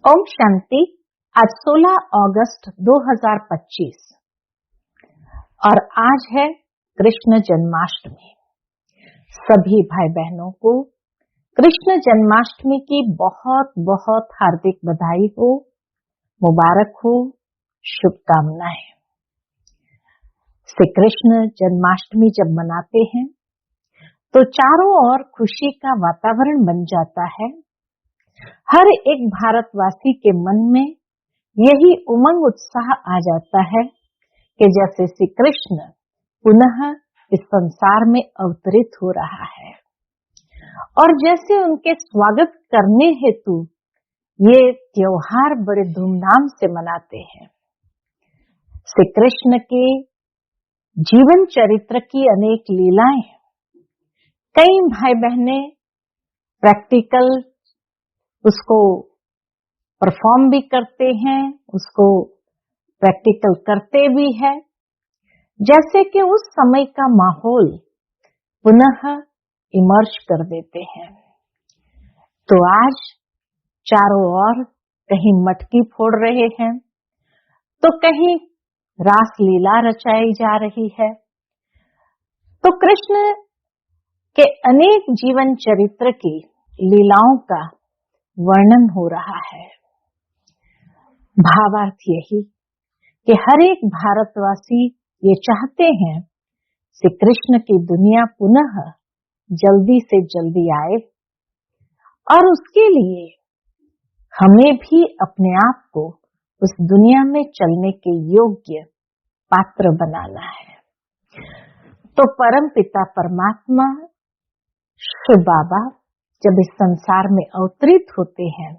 ओम शांति। आज 16 अगस्त 2025 और आज है कृष्ण जन्माष्टमी। सभी भाई बहनों को कृष्ण जन्माष्टमी की बहुत बहुत हार्दिक बधाई हो, मुबारक हो, शुभकामनाएं। श्री कृष्ण जन्माष्टमी जब मनाते हैं तो चारों ओर खुशी का वातावरण बन जाता है। हर एक भारतवासी के मन में यही उमंग उत्साह आ जाता है कि जैसे श्री कृष्ण पुनः इस संसार में अवतरित हो रहा है और जैसे उनके स्वागत करने हेतु ये त्योहार बड़े धूमधाम से मनाते हैं। श्री कृष्ण के जीवन चरित्र की अनेक लीलाएं, कई भाई बहनें प्रैक्टिकल उसको परफॉर्म भी करते हैं, उसको प्रैक्टिकल करते भी हैं, जैसे कि उस समय का माहौल पुनः इमर्ज कर देते हैं। तो आज चारों ओर कहीं मटकी फोड़ रहे हैं तो कहीं रास लीला रचाई जा रही है। तो कृष्ण के अनेक जीवन चरित्र की लीलाओं का वर्णन हो रहा है। भावार्थ यही कि हर एक भारतवासी ये चाहते हैं श्री कृष्ण की दुनिया पुनः जल्दी से जल्दी आए और उसके लिए हमें भी अपने आप को उस दुनिया में चलने के योग्य पात्र बनाना है। तो परम पिता परमात्मा शिव बाबा जब इस संसार में अवतरित होते हैं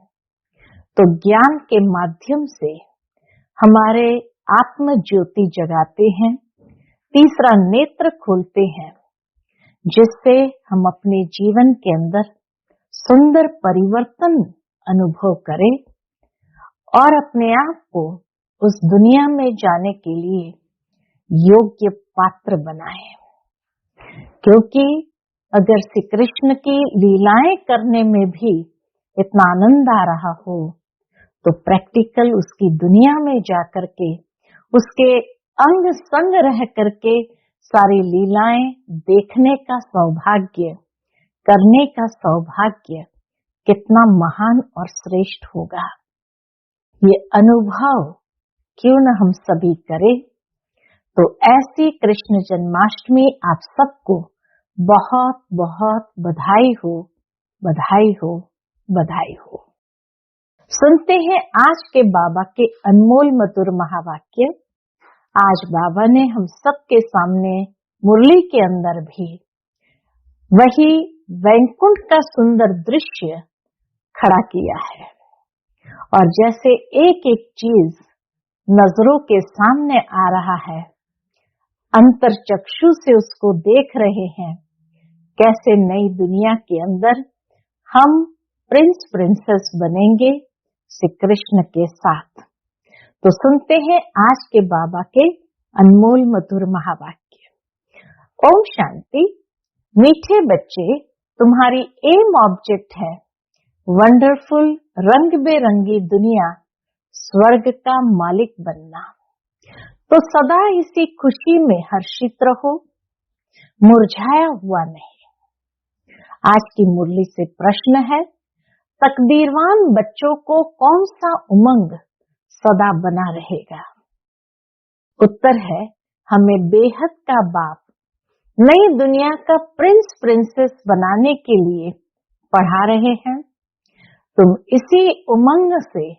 तो ज्ञान के माध्यम से हमारे आत्म ज्योति जगाते हैं, तीसरा नेत्र खोलते हैं, जिससे हम अपने जीवन के अंदर सुंदर परिवर्तन अनुभव करें और अपने आप को उस दुनिया में जाने के लिए योग्य पात्र बनाएं। क्योंकि अगर श्री कृष्ण की लीलाएं करने में भी इतना आनंद आ रहा हो तो प्रैक्टिकल उसकी दुनिया में जाकर के उसके अंग संग रह करके सारी लीलाएं देखने का सौभाग्य, करने का सौभाग्य कितना महान और श्रेष्ठ होगा। ये अनुभव क्यों न हम सभी करें। तो ऐसी कृष्ण जन्माष्टमी आप सबको बहुत बहुत बधाई हो, बधाई हो, बधाई हो। सुनते हैं आज के बाबा के अनमोल मधुर महावाक्य। आज बाबा ने हम सबके सामने मुरली के अंदर भी वही वैकुंठ का सुंदर दृश्य खड़ा किया है और जैसे एक एक चीज नजरों के सामने आ रहा है, अंतर चक्षु से उसको देख रहे हैं, कैसे नई दुनिया के अंदर हम प्रिंस प्रिंसेस बनेंगे श्री कृष्ण के साथ। तो सुनते हैं आज के बाबा के अनमोल मधुर महावाक्य। ओम शांति। मीठे बच्चे, तुम्हारी एम ऑब्जेक्ट है वंडरफुल रंग बेरंगी दुनिया, स्वर्ग का मालिक बनना। तो सदा इसी खुशी में हर्षित रहो, मुरझाया हुआ नहीं। आज की मुरली से प्रश्न है, तकदीरवान बच्चों को कौन सा उमंग सदा बना रहेगा? उत्तर है, हमें बेहद का बाप नई दुनिया का प्रिंस प्रिंसेस बनाने के लिए पढ़ा रहे हैं। तुम इसी उमंग से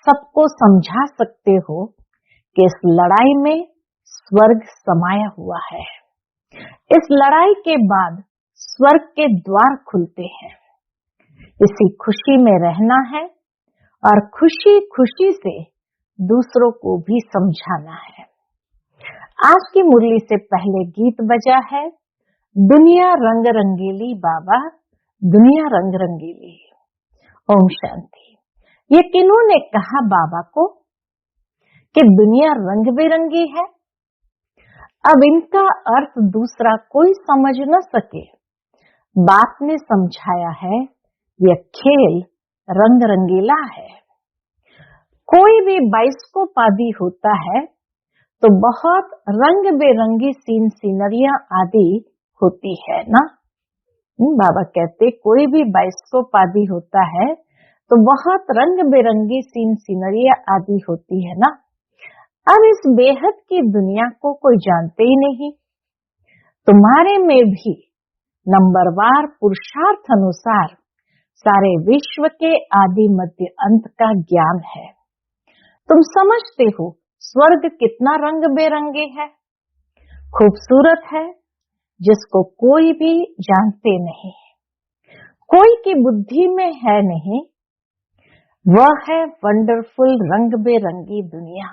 सबको समझा सकते हो कि इस लड़ाई में स्वर्ग समाया हुआ है। इस लड़ाई के बाद स्वर्ग के द्वार खुलते हैं। इसी खुशी में रहना है और खुशी खुशी से दूसरों को भी समझाना है। आज की मुरली से पहले गीत बजा है, दुनिया रंग रंगीली बाबा, दुनिया रंग रंगीली। ओम शांति। ये किन्होंने कहा बाबा को कि दुनिया रंग बिरंगी है? अब इनका अर्थ दूसरा कोई समझ न सके। बाप ने समझाया है, यह खेल रंग रंगीला है। कोई भी बाइस्कोप आदि होता है तो बहुत रंग बिरंगी सीनरियां आदि होती है ना। बाबा कहते कोई भी बाइस्कोप आदि होता है तो बहुत रंग बिरंगी सीनरियां आदि होती है ना। अब इस बेहद की दुनिया को कोई जानते ही नहीं। तुम्हारे में भी नंबरवार पुरुषार्थ अनुसार सारे विश्व के आदि मध्य अंत का ज्ञान है। तुम समझते हो स्वर्ग कितना रंग बेरंगे है, खूबसूरत है, जिसको कोई भी जानते नहीं, कोई की बुद्धि में है नहीं। वह है वंडरफुल रंग बेरंगी दुनिया।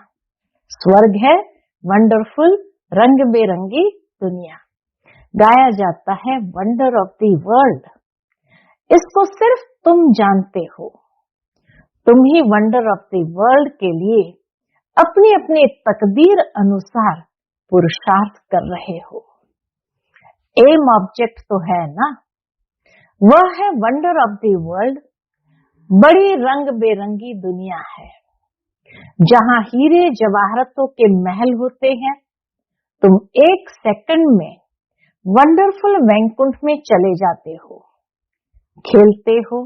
स्वर्ग है वंडरफुल रंग बेरंगी दुनिया। गाया जाता है वंडर ऑफ द वर्ल्ड। इसको सिर्फ तुम जानते हो। तुम ही वंडर ऑफ द वर्ल्ड के लिए अपनी अपनी तकदीर अनुसार पुरुषार्थ कर रहे हो। एम ऑब्जेक्ट तो है ना, वह है वंडर ऑफ द वर्ल्ड। बड़ी रंग बेरंगी दुनिया है जहां हीरे जवाहरतों के महल होते हैं। तुम एक सेकंड में वंडरफुल वैकुंठ में चले जाते हो, खेलते हो,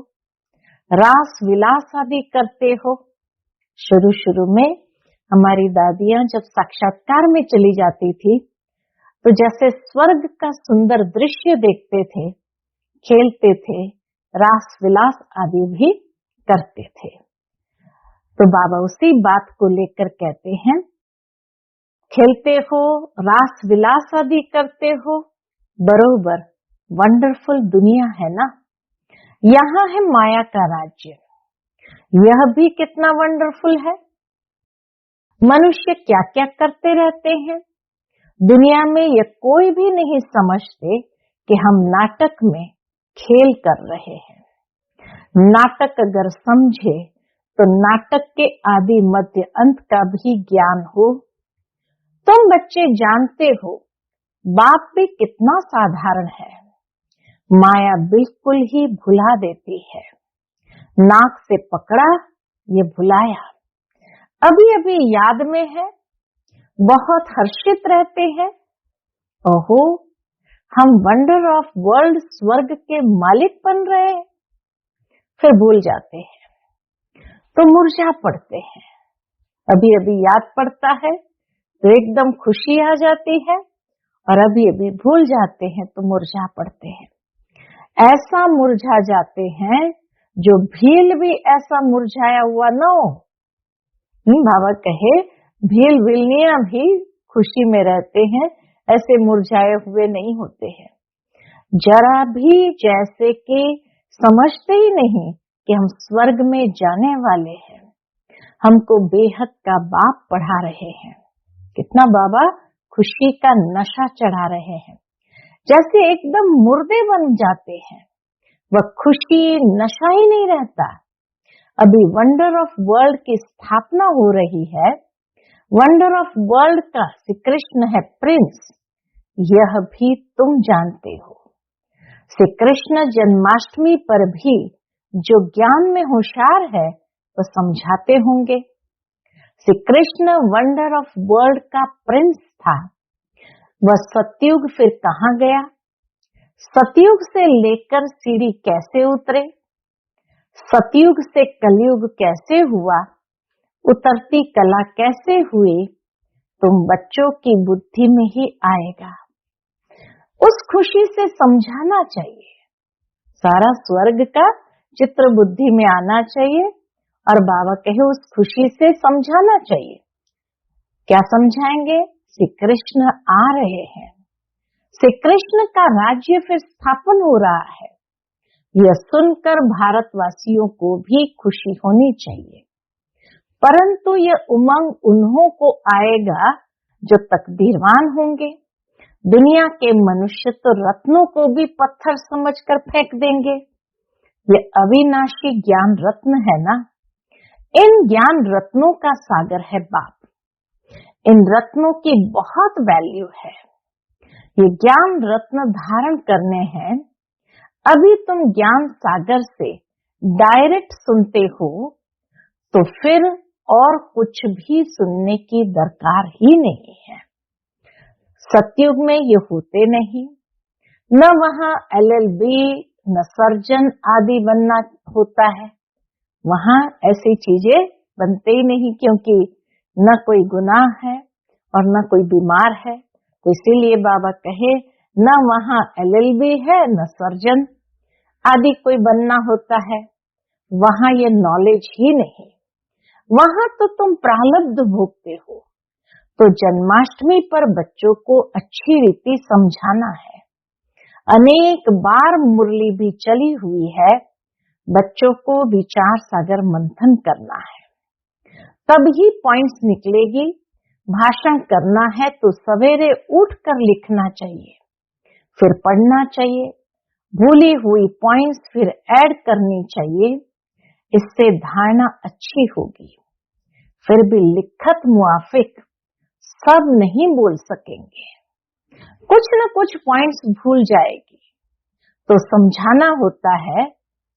रास विलास आदि करते हो। शुरू में हमारी दादियां जब साक्षात्कार में चली जाती थी तो जैसे स्वर्ग का सुंदर दृश्य देखते थे, खेलते थे, रास विलास आदि भी करते थे। तो बाबा उसी बात को लेकर कहते हैं, खेलते हो, रास विलास आदि करते हो, बरोबर वंडरफुल दुनिया है ना। यहाँ है माया का राज्य। यह भी कितना वंडरफुल है। मनुष्य क्या क्या करते रहते हैं दुनिया में, यह कोई भी नहीं समझते कि हम नाटक में खेल कर रहे हैं। नाटक अगर समझे तो नाटक के आदि मध्य अंत का भी ज्ञान हो। तुम बच्चे जानते हो बाप भी कितना साधारण है। माया बिल्कुल ही भुला देती है। नाक से पकड़ा, ये भुलाया। अभी अभी याद में है, बहुत हर्षित रहते हैं। ओहो, हम वंडर ऑफ वर्ल्ड स्वर्ग के मालिक बन रहे हैं। फिर भूल जाते हैं तो मुरझा पड़ते हैं। अभी अभी याद पड़ता है तो एकदम खुशी आ जाती है, और अभी अभी भूल जाते हैं तो मुरझा पड़ते हैं। ऐसा मुरझा जाते हैं जो भील भी ऐसा मुरझाया हुआ न हो। बाबा कहे भील विलनिया भी खुशी में रहते हैं, ऐसे मुरझाए हुए नहीं होते हैं। जरा भी जैसे कि समझते ही नहीं कि हम स्वर्ग में जाने वाले हैं। हमको बेहद का बाप पढ़ा रहे हैं। कितना बाबा खुशी का नशा चढ़ा रहे हैं, जैसे एकदम मुर्दे बन जाते हैं। वह खुशी नशा ही नहीं रहता। अभी वंडर ऑफ वर्ल्ड की स्थापना हो रही है। वंडर ऑफ वर्ल्ड का श्री कृष्ण है प्रिंस, यह भी तुम जानते हो। श्री कृष्ण जन्माष्टमी पर भी जो ज्ञान में होशियार है वो समझाते होंगे। Shri Krishna wonder of world का प्रिंस था। वह सतयुग फिर कहाँ गया, सतयुग से लेकर सीढ़ी कैसे उतरे, सतयुग से कलयुग कैसे हुआ, उतरती कला कैसे हुई, तुम बच्चों की बुद्धि में ही आएगा। उस खुशी से समझाना चाहिए। सारा स्वर्ग का चित्र बुद्धि में आना चाहिए, और बाबा कहे उस खुशी से समझाना चाहिए। क्या समझाएंगे? श्री कृष्ण आ रहे हैं। श्री कृष्ण का राज्य फिर स्थापन हो रहा है। यह सुनकर भारतवासियों को भी खुशी होनी चाहिए। परंतु यह उमंग उन्हों को आएगा जो तकदीरवान होंगे। दुनिया के मनुष्य तो रत्नों को भी पत्थर समझकर फेंक देंगे। ये अविनाशी ज्ञान रत्न है ना। इन ज्ञान रत्नों का सागर है बाप। इन रत्नों की बहुत वैल्यू है। ये ज्ञान रत्न धारण करने हैं। अभी तुम ज्ञान सागर से डायरेक्ट सुनते हो, तो फिर और कुछ भी सुनने की दरकार ही नहीं है। सतयुग में ये होते नहीं, न वहाँ LLB न सर्जन आदि बनना होता है। वहाँ ऐसी चीजें बनते ही नहीं, क्योंकि न कोई गुनाह है और न कोई बीमार है। तो इसीलिए बाबा कहे न वहाँ LLB है न सर्जन आदि कोई बनना होता है। वहाँ ये नॉलेज ही नहीं, वहाँ तो तुम प्रारब्ध भोगते हो। तो जन्माष्टमी पर बच्चों को अच्छी रीति समझाना है। अनेक बार मुरली भी चली हुई है, बच्चों को विचार सागर मंथन करना है, तब ही पॉइंट्स निकलेगी। भाषण करना है तो सवेरे उठकर लिखना चाहिए, फिर पढ़ना चाहिए, भूली हुई पॉइंट्स फिर ऐड करनी चाहिए। इससे धारणा अच्छी होगी। फिर भी लिखत मुआफिक सब नहीं बोल सकेंगे, कुछ न कुछ पॉइंट्स भूल जाएगी। तो समझाना होता है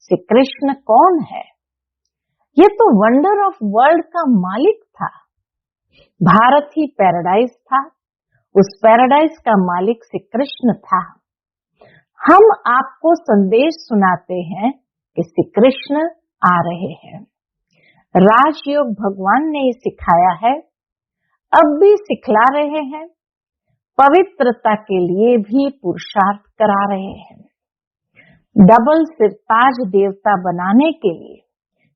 श्री कृष्ण कौन है। ये तो वंडर ऑफ वर्ल्ड का मालिक था। भारत ही पैराडाइज था, उस पैराडाइज का मालिक श्री कृष्ण था। हम आपको संदेश सुनाते हैं कि श्री कृष्ण आ रहे हैं। राजयोग भगवान ने सिखाया है, अब भी सिखला रहे हैं। पवित्रता के लिए भी पुरुषार्थ करा रहे हैं। डबल सिरताज देवता बनाने के लिए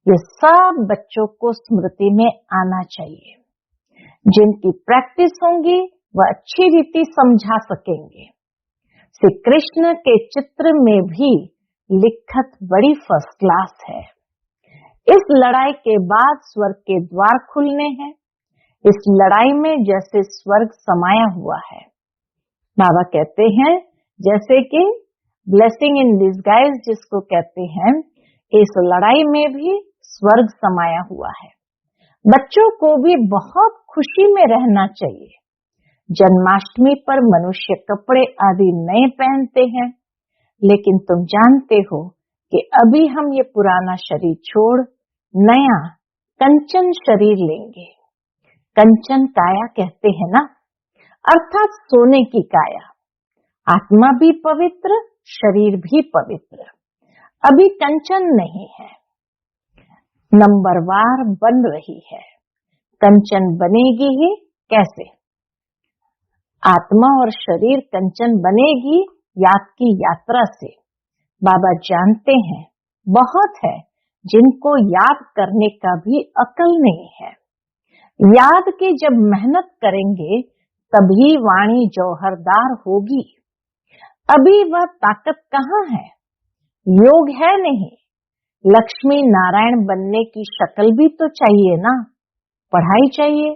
ये सब बच्चों को स्मृति में आना चाहिए। जिनकी प्रैक्टिस होंगी वह अच्छी रीति समझा सकेंगे। श्री कृष्ण के चित्र में भी लिखत बड़ी फर्स्ट क्लास है। इस लड़ाई के बाद स्वर्ग के द्वार खुलने हैं। इस लड़ाई में जैसे स्वर्ग समाया हुआ है। बाबा कहते हैं जैसे कि ब्लेसिंग इन डिस्गाइज जिसको कहते हैं, इस लड़ाई में भी स्वर्ग समाया हुआ है। बच्चों को भी बहुत खुशी में रहना चाहिए। जन्माष्टमी पर मनुष्य कपड़े आदि नए पहनते हैं, लेकिन तुम जानते हो कि अभी हम ये पुराना शरीर छोड़ नया कंचन शरीर लेंगे। कंचन काया कहते हैं ना, अर्थात सोने की काया। आत्मा भी पवित्र, शरीर भी पवित्र। अभी कंचन नहीं है, नंबरवार बन रही है। कंचन बनेगी ही कैसे? आत्मा और शरीर कंचन बनेगी याद की यात्रा से। बाबा जानते हैं बहुत है जिनको याद करने का भी अकल नहीं है। याद की जब मेहनत करेंगे तभी वाणी जौहरदार होगी। अभी वह ताकत कहाँ है? योग है नहीं। लक्ष्मी नारायण बनने की शक्ल भी तो चाहिए ना, पढ़ाई चाहिए।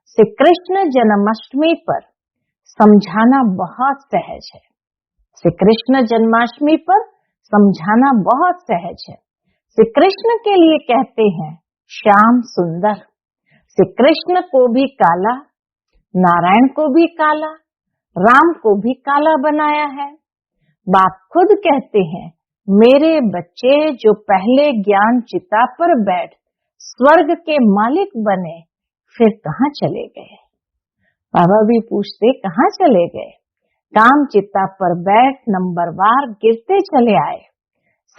श्री कृष्ण जन्माष्टमी पर समझाना बहुत सहज है। श्री कृष्ण जन्माष्टमी पर समझाना बहुत सहज है। श्री कृष्ण के लिए कहते हैं श्याम सुंदर। श्री कृष्ण को भी काला, नारायण को भी काला, राम को भी काला बनाया है। बाप खुद कहते हैं मेरे बच्चे जो पहले ज्ञान चिता पर बैठ स्वर्ग के मालिक बने, फिर कहाँ चले गए? बाबा भी पूछते कहाँ चले गए? काम चिता पर बैठ नंबरवार गिरते चले आए।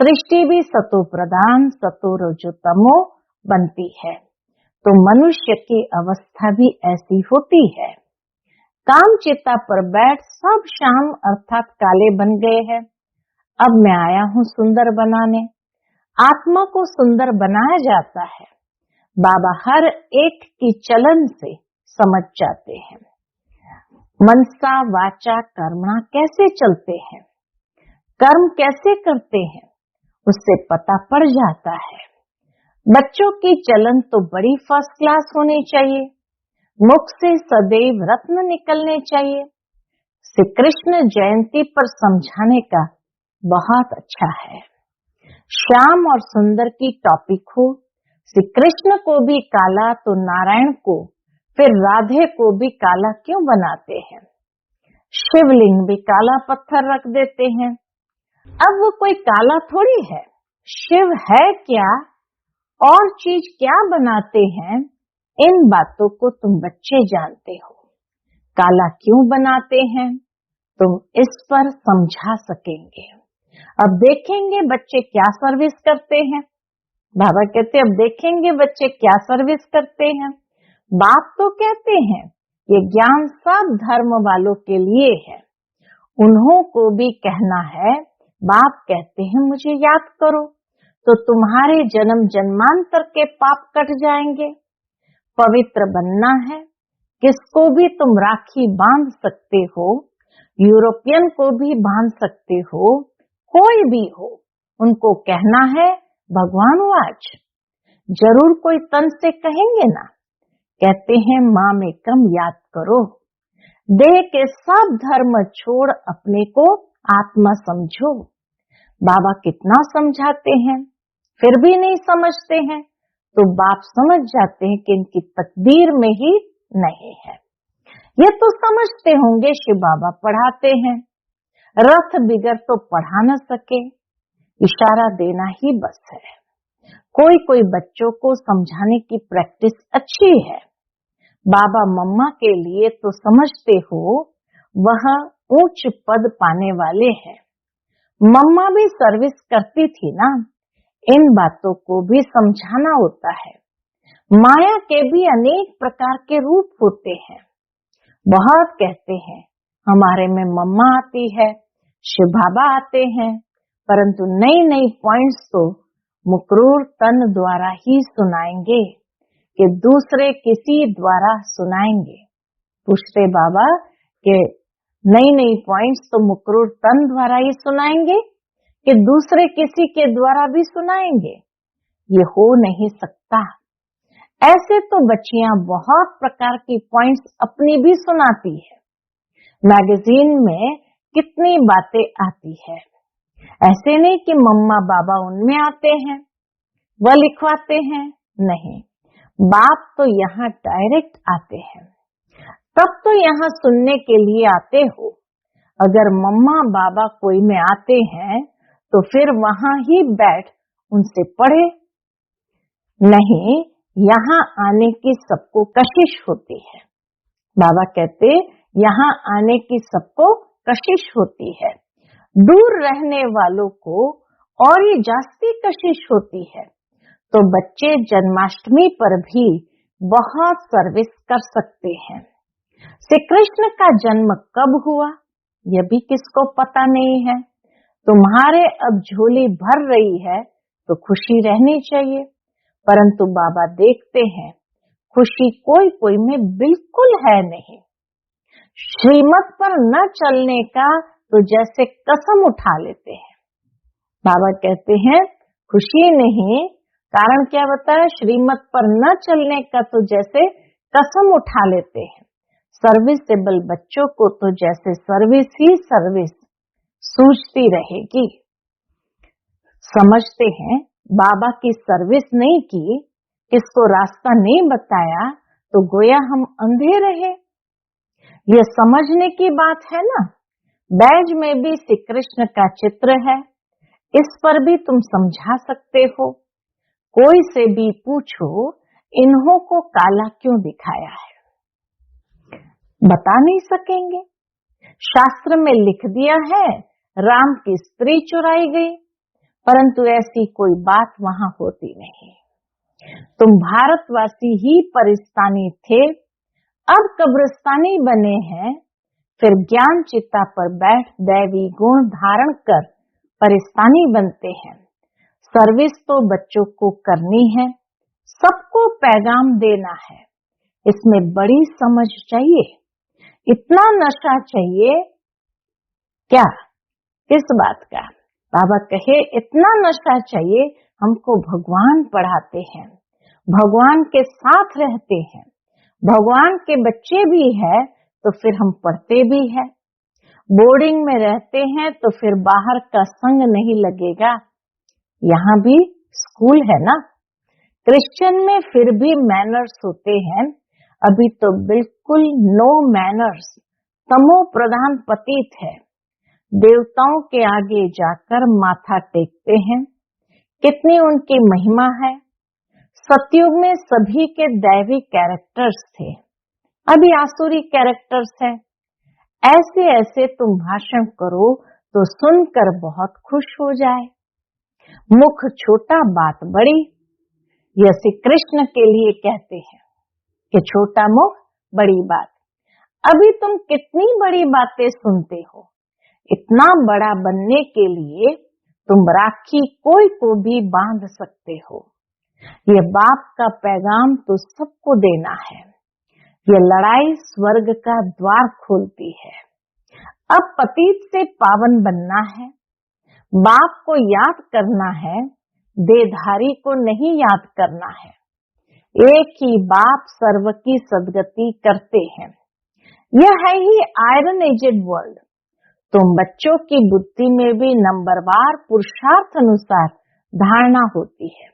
सृष्टि भी सतो प्रधान सतो रजोतमो बनती है, तो मनुष्य की अवस्था भी ऐसी होती है। काम चिता पर बैठ सब शाम अर्थात काले बन गए हैं। अब मैं आया हूँ सुंदर बनाने। आत्मा को सुंदर बनाया जाता है। बाबा हर एक की चलन से समझ जाते हैं। मनसा वाचा कर्मणा कैसे चलते हैं, कर्म कैसे करते हैं, उससे पता पड़ जाता है। बच्चों की चलन तो बड़ी फर्स्ट क्लास होनी चाहिए। मुख से सदैव रत्न निकलने चाहिए। श्री कृष्ण जयंती पर समझाने का बहुत अच्छा है। श्याम और सुंदर की टॉपिक हो। श्री कृष्ण को भी काला तो नारायण को, फिर राधे को भी काला क्यों बनाते हैं? शिवलिंग भी काला पत्थर रख देते हैं। अब वो कोई काला थोड़ी है। शिव है क्या और चीज क्या बनाते हैं इन बातों को तुम बच्चे जानते हो। काला क्यों बनाते हैं तुम इस पर समझा सकेंगे। अब देखेंगे बच्चे क्या सर्विस करते हैं। बाबा कहते अब देखेंगे बच्चे क्या सर्विस करते हैं। बाप तो कहते हैं ये ज्ञान सब धर्म वालों के लिए है, उन्हों को भी कहना है। बाप कहते हैं मुझे याद करो, तो तुम्हारे जन्म जन्मांतर के पाप कट जाएंगे। पवित्र बनना है, किसको भी तुम राखी बांध सकते हो, यूरोपियन को भी बांध सकते हो, कोई भी हो, उनको कहना है भगवान आज। जरूर कोई तन से कहेंगे ना, कहते हैं माँ में कम याद करो, देह के सब धर्म छोड़ अपने को आत्मा समझो। बाबा कितना समझाते हैं फिर भी नहीं समझते हैं, तो बाप समझ जाते हैं कि इनकी तकदीर में ही नहीं है। ये तो समझते होंगे शिव बाबा पढ़ाते हैं, रथ बिगर तो पढ़ा न सके, इशारा देना ही बस है। कोई कोई बच्चों को समझाने की प्रैक्टिस अच्छी है। बाबा मम्मा के लिए तो समझते हो वह उच्च पद पाने वाले हैं। मम्मा भी सर्विस करती थी ना, इन बातों को भी समझाना होता है। माया के भी अनेक प्रकार के रूप होते हैं। बहुत कहते हैं हमारे में मम्मा आती है, शिव बाबा आते हैं, परंतु नई नई पॉइंट्स तो मुकरूर तन द्वारा ही सुनाएंगे कि दूसरे किसी द्वारा सुनाएंगे। पूछते बाबा कि नई नई पॉइंट्स तो मुकरूर तन द्वारा ही सुनाएंगे कि दूसरे किसी के द्वारा भी सुनाएंगे। ये हो नहीं सकता। ऐसे तो बच्चियां बहुत प्रकार की पॉइंट्स अपनी भी सुनाती है। मैगजीन में कितनी बातें आती है। ऐसे नहीं कि मम्मा बाबा उनमें आते हैं वह लिखवाते हैं, नहीं, बाप तो यहाँ डायरेक्ट आते हैं। तब तो यहाँ सुनने के लिए आते हो। अगर मम्मा बाबा कोई में आते हैं तो फिर वहां ही बैठ उनसे पढ़े। नहीं, यहाँ आने की सबको कशिश होती है। बाबा कहते यहाँ आने की सबको कशिश होती है, दूर रहने वालों को और ये जास्ती कशिश होती है। तो बच्चे जन्माष्टमी पर भी बहुत सर्विस कर सकते हैं। श्री कृष्ण का जन्म कब हुआ यह भी किसको पता नहीं है। तुम्हारे अब झोली भर रही है तो खुशी रहनी चाहिए, परंतु बाबा देखते हैं खुशी कोई कोई में बिल्कुल है नहीं। श्रीमत पर न चलने का तो जैसे कसम उठा लेते हैं। बाबा कहते हैं खुशी नहीं, कारण क्या बताया, श्रीमत पर न चलने का तो जैसे कसम उठा लेते हैं। सर्विसेबल बच्चों को तो जैसे सर्विस ही सर्विस सूझती रहेगी। समझते हैं बाबा की सर्विस नहीं की, किसको रास्ता नहीं बताया तो गोया हम अंधे रहे। यह समझने की बात है ना। बैज में भी श्री कृष्ण का चित्र है, इस पर भी तुम समझा सकते हो। कोई से भी पूछो इन्हों को काला क्यों दिखाया है, बता नहीं सकेंगे। शास्त्र में लिख दिया है राम की स्त्री चुराई गई, परंतु ऐसी कोई बात वहां होती नहीं। तुम भारतवासी ही परिस्तानी थे, अब कब्रिस्तानी बने हैं, फिर ज्ञान चिता पर बैठ दैवी गुण धारण कर परिस्तानी बनते हैं। सर्विस तो बच्चों को करनी है, सबको पैगाम देना है। इसमें बड़ी समझ चाहिए। इतना नशा चाहिए क्या, किस बात का। बाबा कहे इतना नशा चाहिए, हमको भगवान पढ़ाते हैं, भगवान के साथ रहते हैं, भगवान के बच्चे भी है तो फिर हम पढ़ते भी है। बोर्डिंग में रहते हैं तो फिर बाहर का संग नहीं लगेगा। यहाँ भी स्कूल है ना। क्रिश्चियन में फिर भी मैनर्स होते हैं, अभी तो बिल्कुल नो मैनर्स, तमो प्रधान पतित है। देवताओं के आगे जाकर माथा टेकते हैं, कितनी उनकी महिमा है। सतयुग में सभी के दैवी कैरेक्टर्स थे, अभी आसुरी कैरेक्टर्स है। ऐसे ऐसे तुम भाषण करो तो सुनकर बहुत खुश हो जाए। मुख छोटा बात बड़ी, यह श्री कृष्ण के लिए कहते हैं कि छोटा मुख बड़ी बात। अभी तुम कितनी बड़ी बातें सुनते हो। इतना बड़ा बनने के लिए तुम राखी कोई को भी बांध सकते हो। ये बाप का पैगाम तो सबको देना है। ये लड़ाई स्वर्ग का द्वार खोलती है। अब पतित से पावन बनना है, बाप को याद करना है, देहधारी को नहीं याद करना है। एक ही बाप सर्व की सदगति करते हैं। यह है ही आयरन एजेड वर्ल्ड। तुम बच्चों की बुद्धि में भी नंबरवार पुरुषार्थ अनुसार धारणा होती है।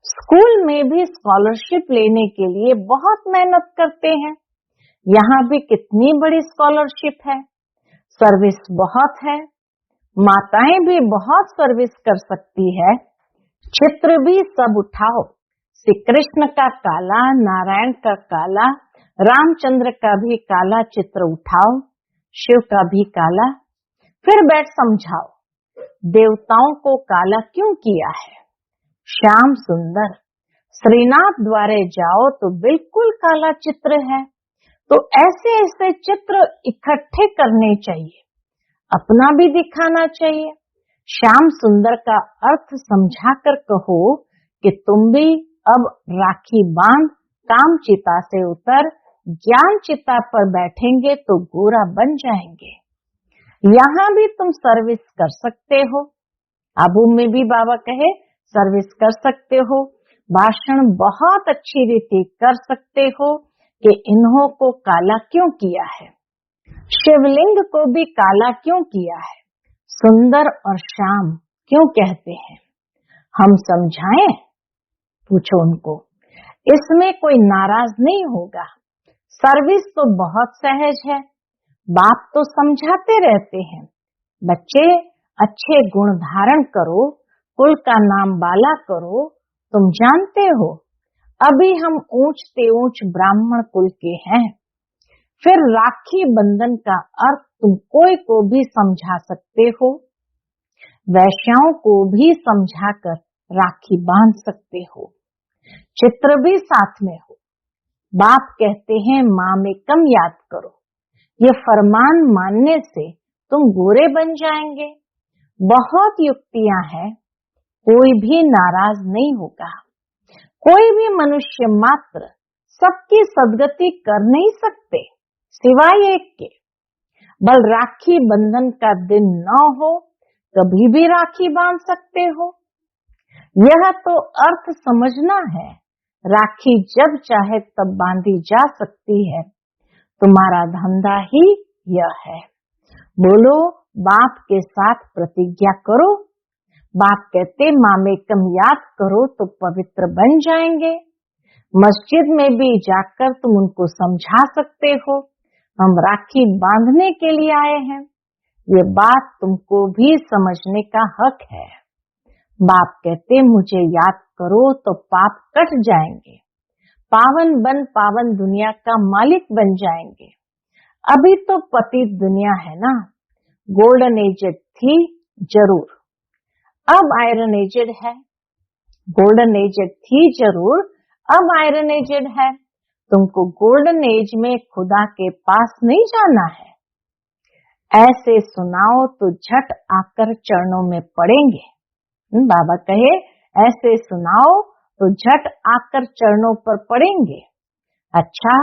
स्कूल में भी स्कॉलरशिप लेने के लिए बहुत मेहनत करते हैं। यहाँ भी कितनी बड़ी स्कॉलरशिप है। सर्विस बहुत है। माताएं भी बहुत सर्विस कर सकती है। चित्र भी सब उठाओ, श्री कृष्ण का काला, नारायण का काला, रामचंद्र का भी काला चित्र उठाओ, शिव का भी काला। फिर बैठ समझाओ, देवताओं को काला क्यों किया है। श्याम सुंदर, श्रीनाथ द्वारे जाओ तो बिल्कुल काला चित्र है। तो ऐसे ऐसे चित्र इकट्ठे करने चाहिए, अपना भी दिखाना चाहिए। श्याम सुंदर का अर्थ समझाकर कहो कि तुम भी अब राखी बांध काम चिता से उतर ज्ञान चिता पर बैठेंगे तो गोरा बन जाएंगे। यहाँ भी तुम सर्विस कर सकते हो। आबू में भी बाबा कहे सर्विस कर सकते हो। भाषण बहुत अच्छी रीति कर सकते हो कि इन्हों को काला क्यों किया है, शिवलिंग को भी काला क्यों किया है, सुंदर और श्याम क्यों कहते हैं। हम समझाएं, पूछो उनको। इसमें कोई नाराज नहीं होगा। सर्विस तो बहुत सहज है। बाप तो समझाते रहते हैं, बच्चे अच्छे गुण धारण करो, कुल का नाम बाला करो। तुम जानते हो अभी हम ऊंच से ऊंच ब्राह्मण कुल के हैं। फिर राखी बंधन का अर्थ तुम कोई को भी समझा सकते हो। वैश्याओं को भी समझाकर राखी बांध सकते हो। चित्र भी साथ में हो। बाप कहते हैं माँ में कम याद करो। ये फरमान मानने से तुम गोरे बन जाएंगे। बहुत युक्तियां हैं, कोई भी नाराज नहीं होगा। कोई भी मनुष्य मात्र सबकी सदगति कर नहीं सकते सिवाय एक के। बल राखी बंधन का दिन न हो कभी भी राखी बांध सकते हो। यह तो अर्थ समझना है। राखी जब चाहे तब बांधी जा सकती है। तुम्हारा धंधा ही यह है। बोलो बाप के साथ प्रतिज्ञा करो। बाप कहते माँ में कम याद करो तो पवित्र बन जाएंगे। मस्जिद में भी जाकर तुम उनको समझा सकते हो, हम राखी बांधने के लिए आए हैं। ये बात तुमको भी समझने का हक है। बाप कहते मुझे याद करो तो पाप कट जाएंगे, पावन बन पावन दुनिया का मालिक बन जाएंगे। अभी तो पतित दुनिया है ना, गोल्डन एजेड थी जरूर, अब आयरन एजेड है। गोल्डन एजेड थी जरूर, अब आयरन एजेड है। तुमको गोल्डन एज में खुदा के पास नहीं जाना है। ऐसे सुनाओ तो झट आकर चरणों में पड़ेंगे। बाबा कहे ऐसे सुनाओ तो झट आकर चरणों पर पड़ेंगे। अच्छा,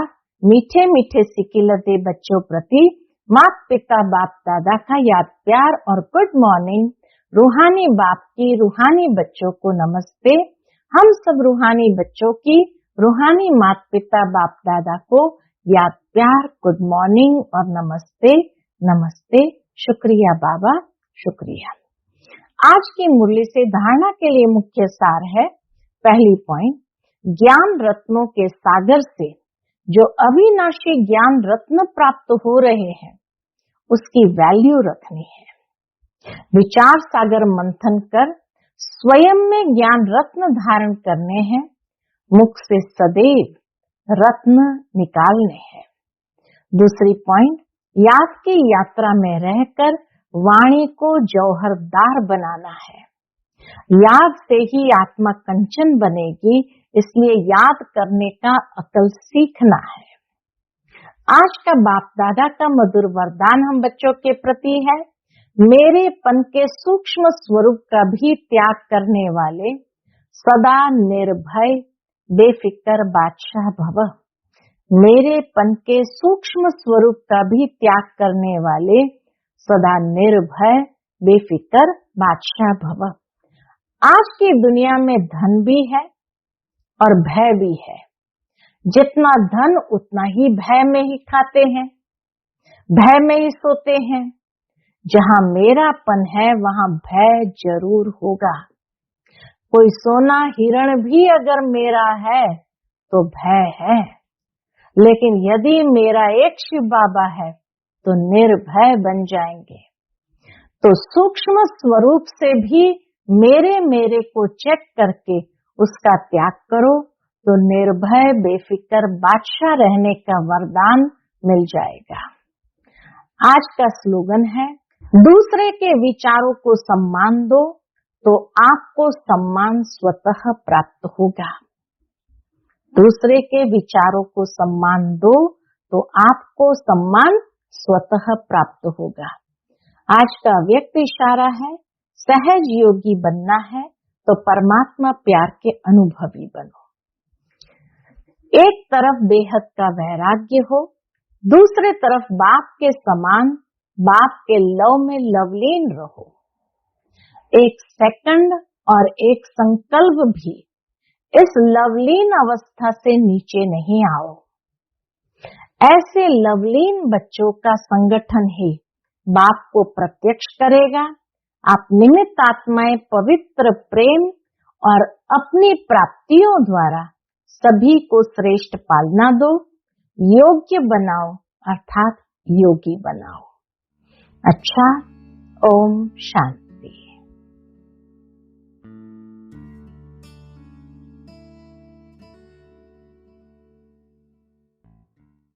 मीठे मीठे सिकिलते बच्चों प्रति माता पिता बाप दादा का याद प्यार और गुड मॉर्निंग। रूहानी बाप की रूहानी बच्चों को नमस्ते। हम सब रूहानी बच्चों की रूहानी माता पिता बाप दादा को याद प्यार, गुड मॉर्निंग और नमस्ते नमस्ते। शुक्रिया बाबा, शुक्रिया। आज की मुरली से धारणा के लिए मुख्य सार है। पहली पॉइंट, ज्ञान रत्नों के सागर से जो अविनाशी ज्ञान रत्न प्राप्त हो रहे हैं उसकी वैल्यू रखनी है। विचार सागर मंथन कर स्वयं में ज्ञान रत्न धारण करने हैं मुख से सदैव रत्न निकालने हैं। दूसरी पॉइंट, याद की यात्रा में रहकर वाणी को जौहरदार बनाना है। याद से ही आत्मा कंचन बनेगी, इसलिए याद करने का अकल सीखना है। आज का बाप दादा का मधुर वरदान हम बच्चों के प्रति है, मेरे पन के सूक्ष्म स्वरूप का भी त्याग करने वाले सदा निर्भय बेफिक्र बादशाह भव। मेरे पन के सूक्ष्म स्वरूप का भी त्याग करने वाले सदा निर्भय बेफिक्र बादशाह भव। आज की दुनिया में धन भी है और भय भी है। जितना धन उतना ही भय में ही खाते हैं, भय में ही सोते हैं। जहां मेरापन है वहां भय जरूर होगा। कोई सोना हिरण भी अगर मेरा है तो भय है, लेकिन यदि मेरा एक शिव बाबा है तो निर्भय बन जाएंगे। तो सूक्ष्म स्वरूप से भी मेरे को चेक करके उसका त्याग करो तो निर्भय बेफिक्र बादशाह रहने का वरदान मिल जाएगा। आज का स्लोगन है, दूसरे के विचारों को सम्मान दो तो आपको सम्मान स्वतः प्राप्त होगा। दूसरे के विचारों को सम्मान दो तो आपको सम्मान स्वतः प्राप्त होगा। आज का व्यक्त इशारा है, सहज योगी बनना है तो परमात्मा प्यार के अनुभवी बनो। एक तरफ बेहद का वैराग्य हो, दूसरे तरफ बाप के समान बाप के लव में लवलीन रहो। एक सेकंड और एक संकल्प भी इस लवलीन अवस्था से नीचे नहीं आओ। ऐसे लवलीन बच्चों का संगठन ही बाप को प्रत्यक्ष करेगा। आप निमित्त आत्माएं पवित्र प्रेम और अपनी प्राप्तियों द्वारा सभी को श्रेष्ठ पालना दो, योग्य बनाओ अर्थात योगी बनाओ। अच्छा, ओम शांति।